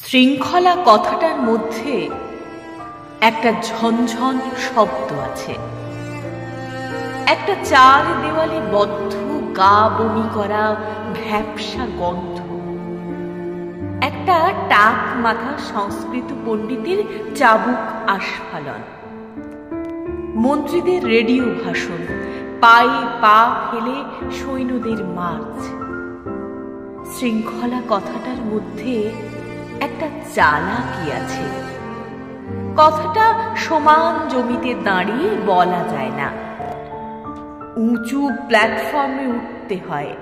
শৃঙ্খলা কথাটার মধ্যে একটা ঝনঝন শব্দ আছে, একটা চার দেওয়ালে বদ্ধ গা বমি করা ভ্যাপসা গন্ধ, একটা টাক মাথা সংস্কৃত পণ্ডিতের চাবুক আস্ফালন, মন্ত্রীদের রেডিও ভাষণ, পায়ে পা ফেলে সৈন্যদের মার্চ। শৃঙ্খলা কথাটার মধ্যে একটা চালাকি আছে। কথাটা সমান জমিতে দাঁড়িয়ে বলা যায় না, উঁচু প্ল্যাটফর্মে উঠতে হয়।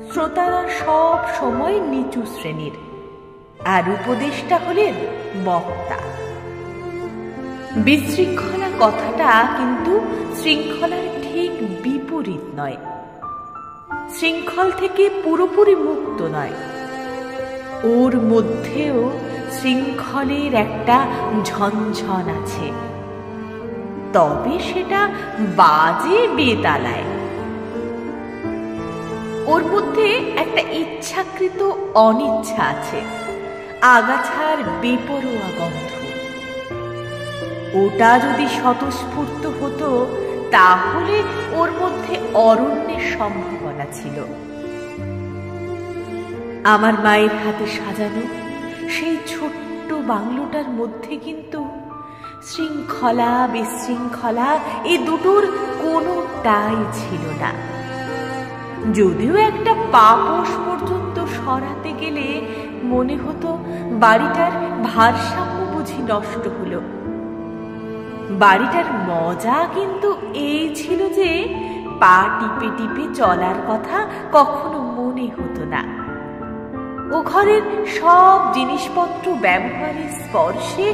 শ্রোতারা সব সময় নিচু শ্রেণীর, আর উপদেষ্টা হলেন বক্তা। বিশৃঙ্খলা কথাটা কিন্তু শৃঙ্খলার ঠিক বিপরীত নয়, শৃঙ্খল থেকে পুরোপুরি মুক্ত নয়। ওর মধ্যেও শৃঙ্খলের একটা ঝনঝন আছে, তবে সেটা বাজে বেতালায়। ওর মধ্যে একটা ইচ্ছাকৃত অনিচ্ছা আছে, আগাছার বেপরোয়া গন্ধ। ওটা যদি স্বতঃস্ফূর্ত হতো তাহলে ওর মধ্যে অরণ্যের সম্ভাবনা ছিল। আমার মায়ের হাতে সাজানো সেই ছোট্ট বাংলোটার মধ্যে কিন্তু শৃঙ্খলা বিশৃঙ্খলা এ দুটোর কোনোটাই ছিল না। যদিও একটা পাপোশ পর্যন্ত সরাতে গেলে মনে হতো বাড়িটার ভারসাম্য বুঝি নষ্ট হলো। বাড়িটার মজা কিন্তু এই ছিল যে পা টিপে টিপে চলার কথা কখনো মনে হতো না। ও ঘরের সব জিনিসপত্র ব্যবহারের স্পর্শে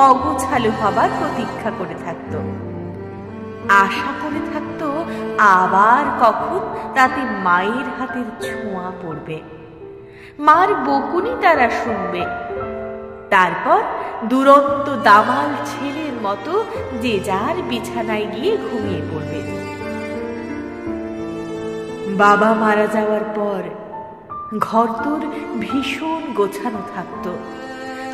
অগোছালো হবার প্রতীক্ষা করে থাকত, আশা করে থাকত আবার কখন তাতে মায়ের হাতের ছোঁয়া পড়বে, মার বকুনি তারা শুনবে। তারপর দুরন্ত দামাল ছেলের মতো যে যার বিছানায় গিয়ে ঘুমিয়ে পড়বে। বাবা মারা যাওয়ার পর ঘরদোর ভীষণ গোছানো থাকতো।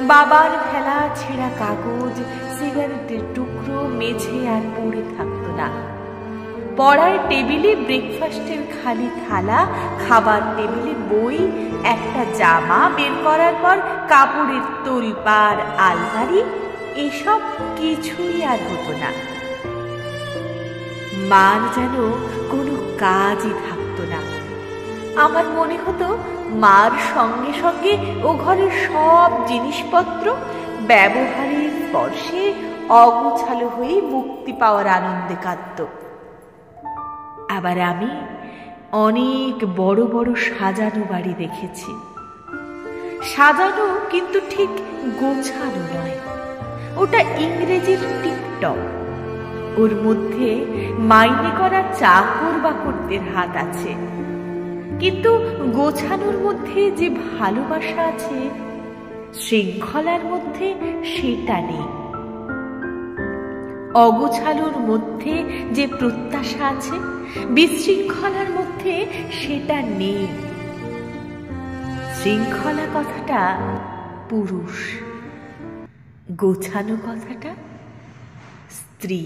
বাবার ফেলা ছেঁড়া কাগজ, সিগারেটের টুকরো মেঝে আর পড়ে থাকতো না। পড়ার টেবিলে ব্রেকফাস্টের খালি থালা, খাবার টেবিলে বই, একটা জামা বের করার পর কাপড়ের তোলপাড় আলমারি, এসব কিছুই আর হতো না। মার যেন কোনো কাজই থাকতো না। আমার মনে হতো মার সঙ্গে সঙ্গে ও ঘরের সব জিনিসপত্র ব্যবহারের স্পর্শে অগোছালো হয়ে মুক্তি পাওয়ার আনন্দে কাঁদত। আবার আমি অনেক বড় বড় সাজানো বাড়ি দেখেছি, সাজানো কিন্তু ঠিক গোছানো নয়, ওটা ইংরেজির টিপটপ। ওর মধ্যে মাইনে করা চাকর বাকরদের হাত আছে, কিন্তু গোছানোর মধ্যে যে ভালোবাসা আছে শৃঙ্খলার মধ্যে সেটা নেই। অগোছালোর মধ্যে যে প্রত্যাশা আছে বিশৃঙ্খলার মধ্যে সেটা নেই। শৃঙ্খলা কথাটা পুরুষ, গোছানো কথাটা স্ত্রী।